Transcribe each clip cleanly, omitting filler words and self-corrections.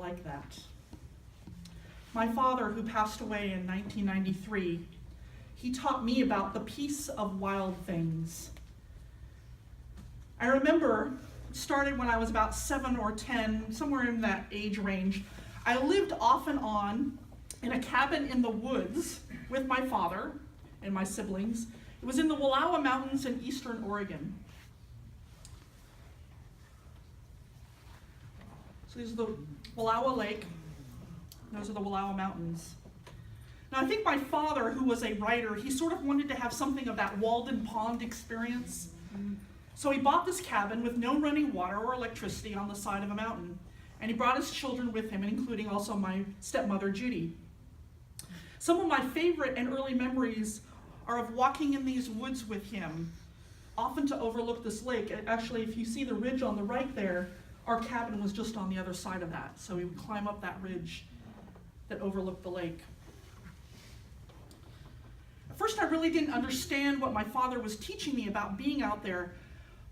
like that. My father, who passed away in 1993, he taught me about the peace of wild things. I remember, it started when I was about 7 or 10, somewhere in that age range. I lived off and on in a cabin in the woods with my father and my siblings. It was in the Wallowa Mountains in eastern Oregon. So this is the Wallowa Lake. Those are the Wallowa Mountains. Now I think my father, who was a writer, he sort of wanted to have something of that Walden Pond experience. So he bought this cabin with no running water or electricity on the side of a mountain. And he brought his children with him, including also my stepmother, Judy. Some of my favorite and early memories are of walking in these woods with him, often to overlook this lake. Actually, if you see the ridge on the right there, our cabin was just on the other side of that. So we would climb up that ridge that overlooked the lake. At first, I really didn't understand what my father was teaching me about being out there.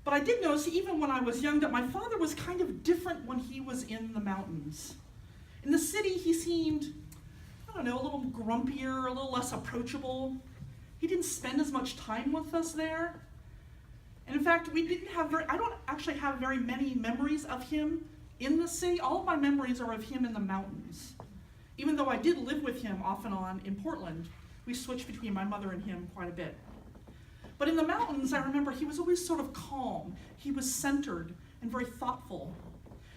But I did notice, even when I was young, that my father was kind of different when he was in the mountains. In the city, he seemed, I don't know, a little grumpier, a little less approachable. He didn't spend as much time with us there. And in fact, I don't actually have very many memories of him in the city. All of my memories are of him in the mountains. Even though I did live with him off and on in Portland, we switched between my mother and him quite a bit. But in the mountains, I remember he was always sort of calm. He was centered and very thoughtful.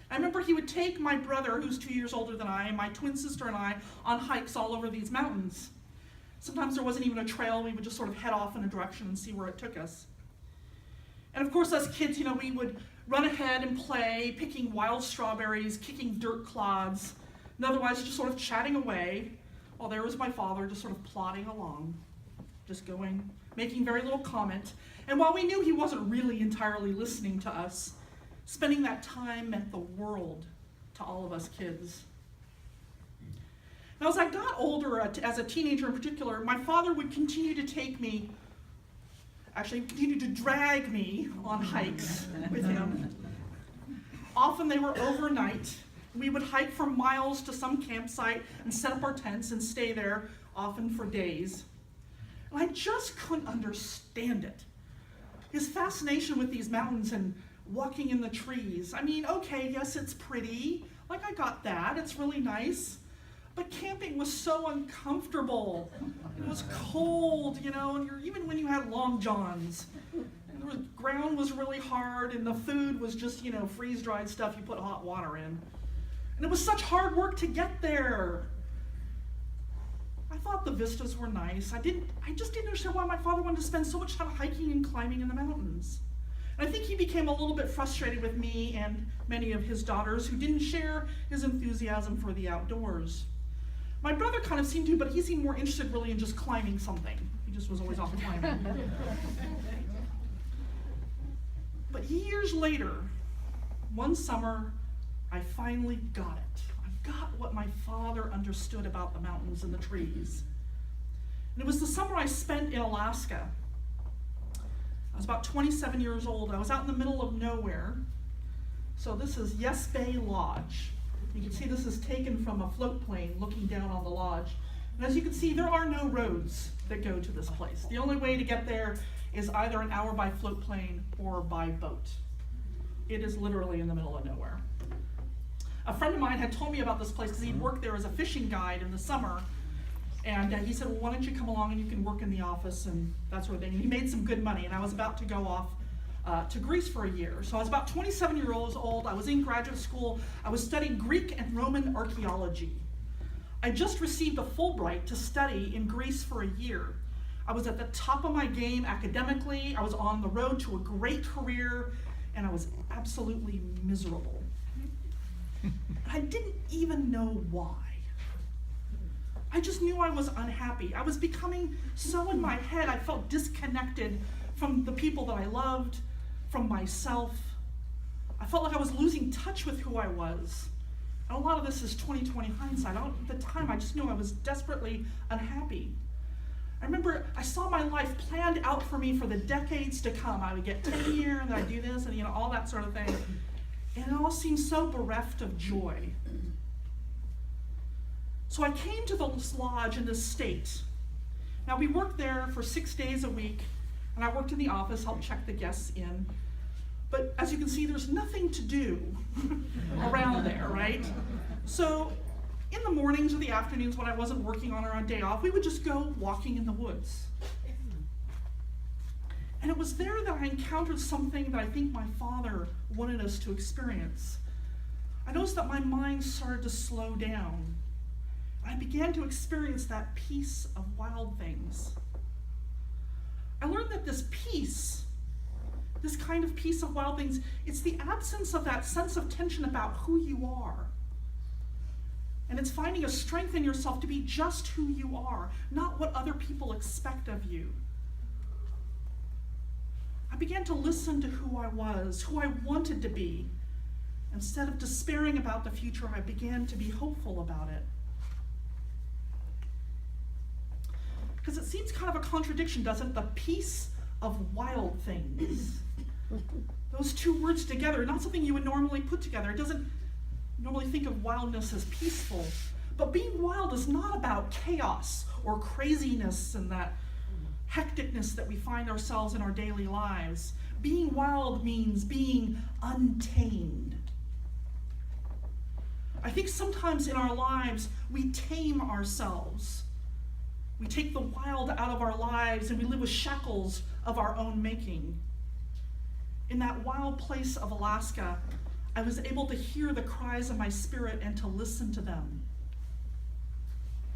I remember he would take my brother, who's 2 years older than I, and my twin sister and I on hikes all over these mountains. Sometimes there wasn't even a trail. We would just sort of head off in a direction and see where it took us. And of course, as kids, we would run ahead and play, picking wild strawberries, kicking dirt clods, and otherwise just sort of chatting away, while there was my father just sort of plodding along, just going, making very little comment. And while we knew he wasn't really entirely listening to us, spending that time meant the world to all of us kids. Now, as I got older, as a teenager in particular, my father would continue to continue to drag me on hikes with him. Often they were overnight. We would hike for miles to some campsite and set up our tents and stay there, often for days. And I just couldn't understand it. His fascination with these mountains and walking in the trees. I mean, okay, yes, it's pretty. Like, I got that. It's really nice. But camping was so uncomfortable. It was cold, and even when you had long johns. And the ground was really hard, and the food was just, freeze-dried stuff you put hot water in. And it was such hard work to get there. I thought the vistas were nice. I just didn't understand why my father wanted to spend so much time hiking and climbing in the mountains. And I think he became a little bit frustrated with me and many of his daughters who didn't share his enthusiasm for the outdoors. My brother kind of seemed to, but he seemed more interested really in just climbing something. He just was always off climbing. But years later, one summer, I finally got it. I got what my father understood about the mountains and the trees. And it was the summer I spent in Alaska. I was about 27 years old. I was out in the middle of nowhere. So this is Yes Bay Lodge. You can see this is taken from a float plane looking down on the lodge. And as you can see, there are no roads that go to this place. The only way to get there is either an hour by float plane or by boat. It is literally in the middle of nowhere. A friend of mine had told me about this place because he'd worked there as a fishing guide in the summer. And he said, well, why don't you come along and you can work in the office and that sort of thing. And he made some good money, and I was about to go off to Greece for a year. So I was about 27 years old. I was in graduate school. I was studying Greek and Roman archaeology. I just received a Fulbright to study in Greece for a year. I was at the top of my game academically. I was on the road to a great career, and I was absolutely miserable. I didn't even know why. I just knew I was unhappy. I was becoming so in my head, I felt disconnected from the people that I loved, from myself. I felt like I was losing touch with who I was. And a lot of this is 20/20 hindsight. At the time, I just knew I was desperately unhappy. I remember I saw my life planned out for me for the decades to come. I would get tenure, and then I'd do this, and all that sort of thing. And it all seemed so bereft of joy. So I came to this lodge in this state. Now we worked there for 6 days a week, and I worked in the office, helped check the guests in. But as you can see, there's nothing to do around there, right? So in the mornings or the afternoons when I wasn't working on our day off, we would just go walking in the woods. And it was there that I encountered something that I think my father wanted us to experience. I noticed that my mind started to slow down. I began to experience that peace of wild things. I learned that this peace, this kind of peace of wild things, it's the absence of that sense of tension about who you are. And it's finding a strength in yourself to be just who you are, not what other people expect of you. I began to listen to who I was, who I wanted to be. Instead of despairing about the future, I began to be hopeful about it. Because it seems kind of a contradiction, doesn't it? The peace of wild things. Those two words together, not something you would normally put together. It doesn't normally think of wildness as peaceful. But being wild is not about chaos or craziness and that hecticness that we find ourselves in our daily lives. Being wild means being untamed. I think sometimes in our lives we tame ourselves. We take the wild out of our lives and we live with shackles of our own making. In that wild place of Alaska, I was able to hear the cries of my spirit and to listen to them.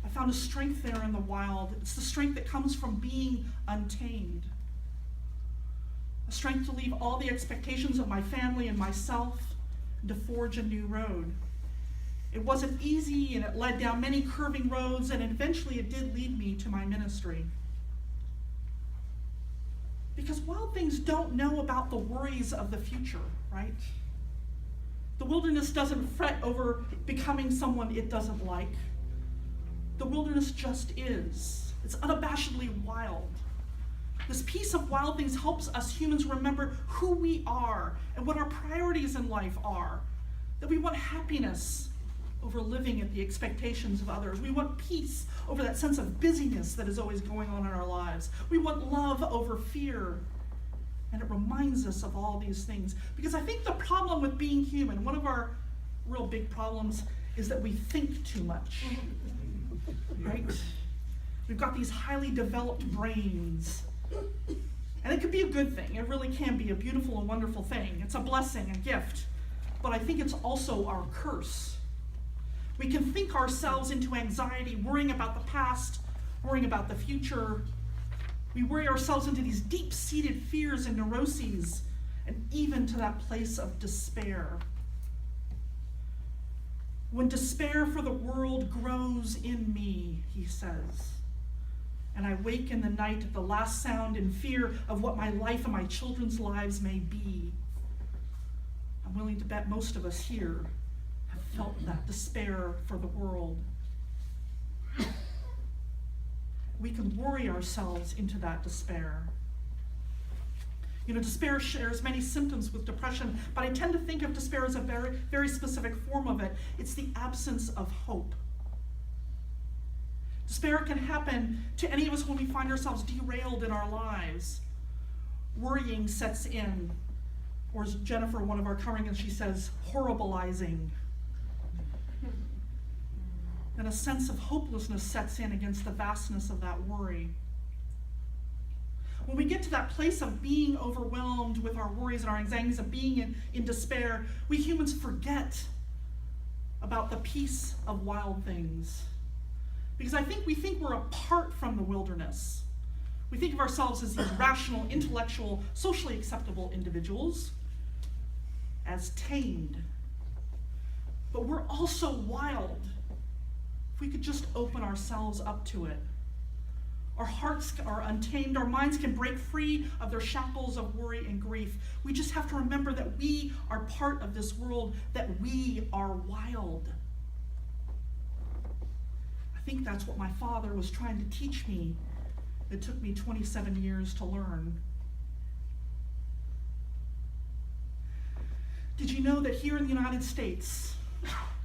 I found a strength there in the wild. It's the strength that comes from being untamed. A strength to leave all the expectations of my family and myself and to forge a new road. It wasn't easy, and it led down many curving roads, and eventually it did lead me to my ministry. Because wild things don't know about the worries of the future, right? The wilderness doesn't fret over becoming someone it doesn't like. The wilderness just is. It's unabashedly wild. This piece of wild things helps us humans remember who we are and what our priorities in life are. That we want happiness over living at the expectations of others. We want peace over that sense of busyness that is always going on in our lives. We want love over fear. And it reminds us of all these things. Because I think the problem with being human, one of our real big problems, is that we think too much. Right? We've got these highly developed brains. And it could be a good thing. It really can be a beautiful and wonderful thing. It's a blessing, a gift. But I think it's also our curse. We can think ourselves into anxiety, worrying about the past, worrying about the future. We worry ourselves into these deep-seated fears and neuroses, and even to that place of despair. When despair for the world grows in me, he says, and I wake in the night at the last sound in fear of what my life and my children's lives may be, I'm willing to bet most of us here have felt that despair for the world. We can worry ourselves into that despair. You know, despair shares many symptoms with depression, but I tend to think of despair as a very, very specific form of it. It's the absence of hope. Despair can happen to any of us when we find ourselves derailed in our lives. Worrying sets in, or as Jennifer, one of our congregants, she says, horribilizing. And a sense of hopelessness sets in against the vastness of that worry. When we get to that place of being overwhelmed with our worries and our anxieties, of being in despair, we humans forget about the peace of wild things. Because I think we think we're apart from the wilderness. We think of ourselves as these rational, intellectual, socially acceptable individuals, as tamed. But we're also wild. If we could just open ourselves up to it. Our hearts are untamed, our minds can break free of their shackles of worry and grief. We just have to remember that we are part of this world, that we are wild. I think that's what my father was trying to teach me. It took me 27 years to learn. Did you know that here in the United States,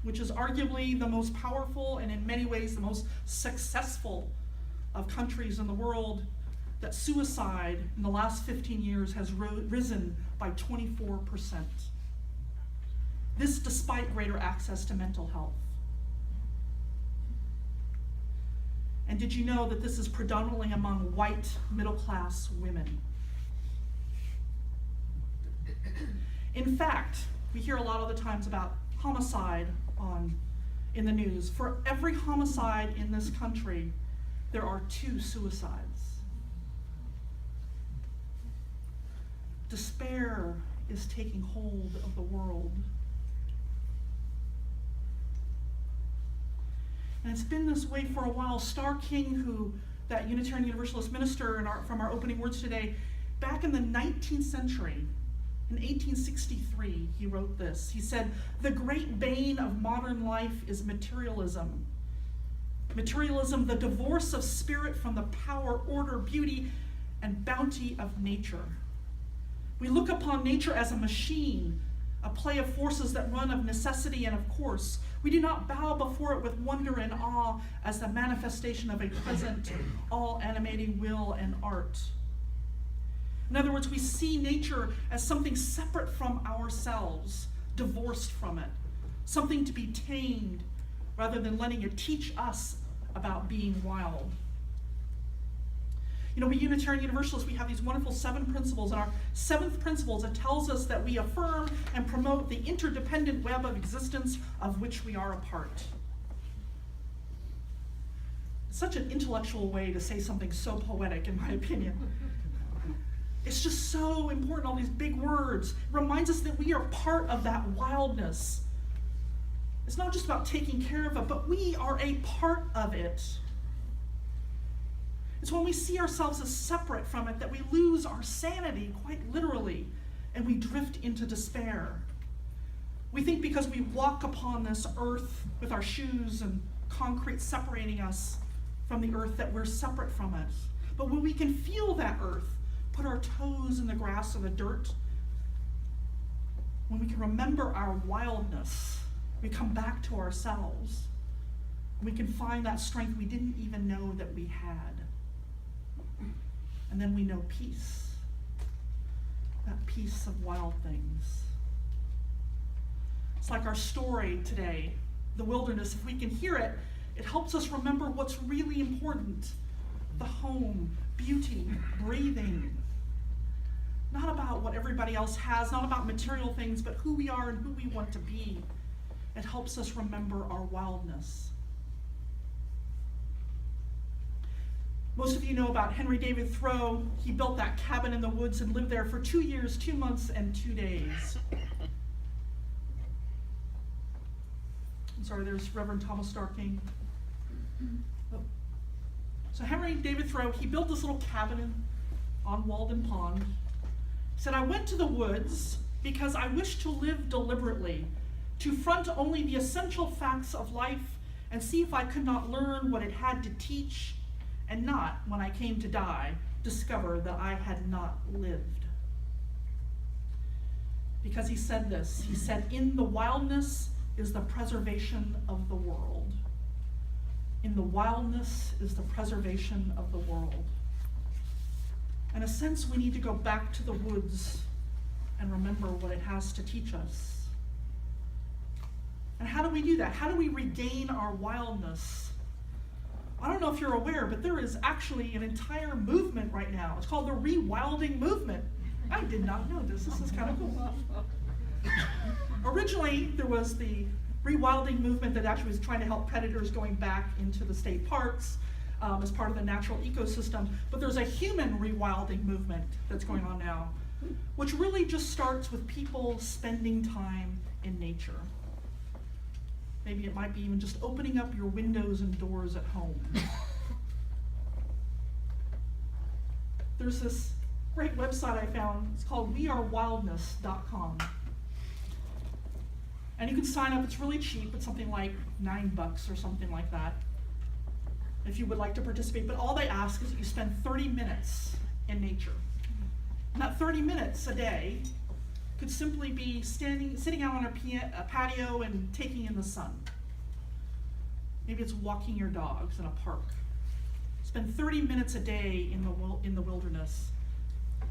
which is arguably the most powerful and in many ways the most successful of countries in the world, that suicide in the last 15 years has risen by 24%. This despite greater access to mental health. And did you know that this is predominantly among white middle-class women? In fact, we hear a lot of the times about homicide in the news. For every homicide in this country, there are 2 suicides. Despair is taking hold of the world. And it's been this way for a while. Starr King, that Unitarian Universalist minister from our opening words today, back in the 19th century, in 1863, he wrote this. He said, "The great bane of modern life is materialism. Materialism, the divorce of spirit from the power, order, beauty, and bounty of nature. We look upon nature as a machine, a play of forces that run of necessity and of course. We do not bow before it with wonder and awe as the manifestation of a present, all-animating will and art. In other words, we see nature as something separate from ourselves, divorced from it, something to be tamed rather than letting it teach us about being wild." You know, we Unitarian Universalists, we have these wonderful 7 principles, and our 7th principle, it tells us that we affirm and promote the interdependent web of existence of which we are a part. It's such an intellectual way to say something so poetic, in my opinion. It's just so important, all these big words. It reminds us that we are part of that wildness. It's not just about taking care of it, but we are a part of it. It's when we see ourselves as separate from it that we lose our sanity, quite literally, and we drift into despair. We think because we walk upon this earth with our shoes and concrete separating us from the earth that we're separate from it. But when we can feel that earth, put our toes in the grass or the dirt, when we can remember our wildness, we come back to ourselves. We can find that strength we didn't even know that we had. And then we know peace. That peace of wild things. It's like our story today, the wilderness. If we can hear it, it helps us remember what's really important. The home, beauty, breathing. Not about what everybody else has, not about material things, but who we are and who we want to be. It helps us remember our wildness. Most of you know about Henry David Thoreau. He built that cabin in the woods and lived there for 2 years, 2 months, and 2 days. I'm sorry, there's Reverend Thomas Starr King. Oh. So Henry David Thoreau, he built this little cabin on Walden Pond. He said, "I went to the woods because I wished to live deliberately, to front only the essential facts of life and see if I could not learn what it had to teach, and not, when I came to die, discover that I had not lived." Because he said this, he said, "In the wildness is the preservation of the world." In the wildness is the preservation of the world. In a sense, we need to go back to the woods and remember what it has to teach us. And how do we do that? How do we regain our wildness? I don't know if you're aware, but there is actually an entire movement right now. It's called the Rewilding Movement. I did not know this. This is kind of cool. Originally, there was the Rewilding Movement that actually was trying to help predators going back into the state parks as part of the natural ecosystem. But there's a human rewilding movement that's going on now, which really just starts with people spending time in nature. Maybe it might be even just opening up your windows and doors at home. There's this great website I found. It's called wearewildness.com. And you can sign up. It's really cheap. It's something like $9 or something like that, if you would like to participate. But all they ask is that you spend 30 minutes in nature. And that 30 minutes a day could simply be sitting out on a patio and taking in the sun. Maybe it's walking your dogs in a park. Spend 30 minutes a day in the wilderness.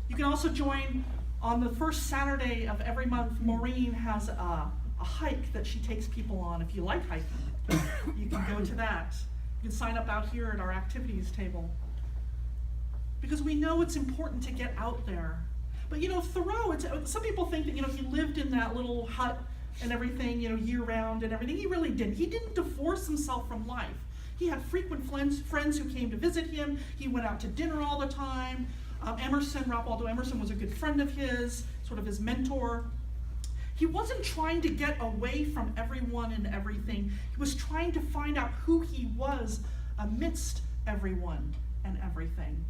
You can also join on the first Saturday of every month. Maureen has a hike that she takes people on. If you like hiking, you can go to that. You can sign up out here at our activities table. Because we know it's important to get out there. But Thoreau, some people think that he lived in that little hut and everything, year round and everything. He really didn't. He didn't divorce himself from life. He had frequent friends who came to visit him. He went out to dinner all the time. Ralph Waldo Emerson was a good friend of his, sort of his mentor. He wasn't trying to get away from everyone and everything. He was trying to find out who he was amidst everyone and everything.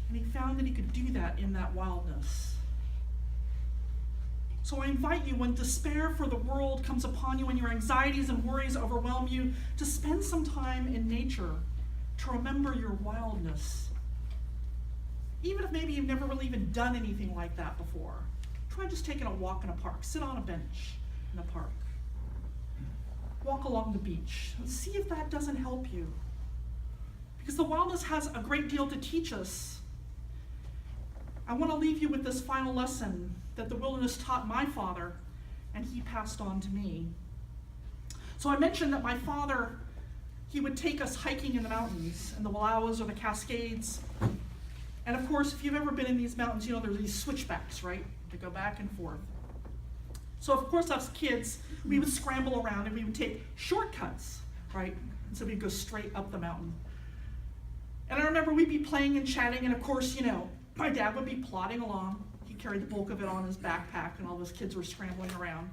And he found that he could do that in that wildness. So I invite you, when despair for the world comes upon you and your anxieties and worries overwhelm you, to spend some time in nature, to remember your wildness. Even if maybe you've never really even done anything like that before. Try just taking a walk in a park. Sit on a bench in a park. Walk along the beach. And see if that doesn't help you. Because the wildness has a great deal to teach us. I want to leave you with this final lesson that the wilderness taught my father, and he passed on to me. So I mentioned that my father, he would take us hiking in the mountains, in the Wallowas or the Cascades. And of course, if you've ever been in these mountains, there's these switchbacks, right? To go back and forth. So of course, us kids, we would scramble around and we would take shortcuts, right? And so we'd go straight up the mountain. And I remember we'd be playing and chatting, and of course, my dad would be plodding along. He carried the bulk of it on his backpack, and all those kids were scrambling around.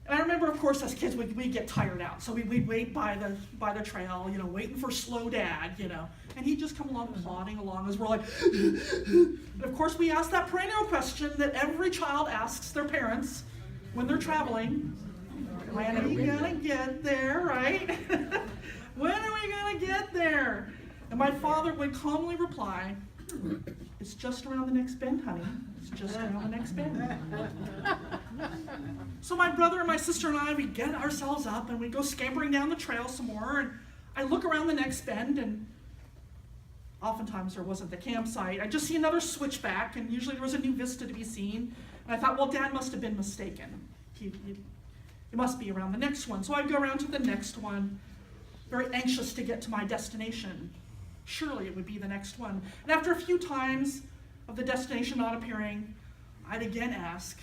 And I remember, of course, as kids, we'd get tired out. So we'd wait by the trail, waiting for slow dad, And he'd just come along, plodding along as we're like, and of course, we asked that perennial question that every child asks their parents when they're traveling. When are we gonna get there, right? When are we gonna get there? And my father would calmly reply, "It's just around the next bend, honey. It's just around the next bend." So my brother and my sister and I, we'd get ourselves up and we'd go scampering down the trail some more. And I look around the next bend, and oftentimes there wasn't the campsite. I just see another switchback, and usually there was a new vista to be seen. And I thought, well, Dad must have been mistaken. He must be around the next one. So I'd go around to the next one, very anxious to get to my destination. Surely it would be the next one. And after a few times of the destination not appearing, I'd again ask,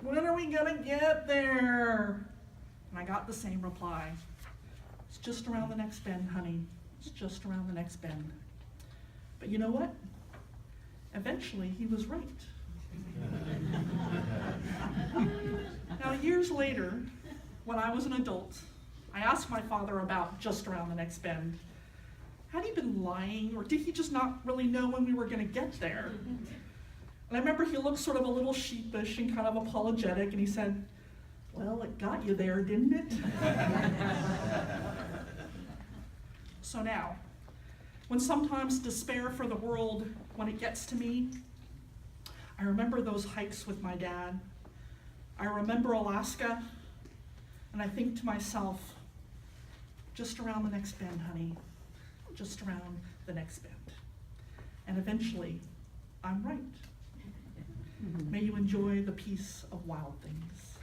"When are we gonna get there?" And I got the same reply. "It's just around the next bend, honey. It's just around the next bend." But you know what? Eventually he was right. Now, years later, when I was an adult, I asked my father about just around the next bend. Had he been lying, or did he just not really know when we were going to get there? And I remember he looked sort of a little sheepish and kind of apologetic, and he said, "Well, it got you there, didn't it?" So now, when sometimes despair for the world, when it gets to me, I remember those hikes with my dad. I remember Alaska, and I think to myself, just around the next bend, honey. Just around the next bend. And eventually, I'm right. May you enjoy the peace of wild things.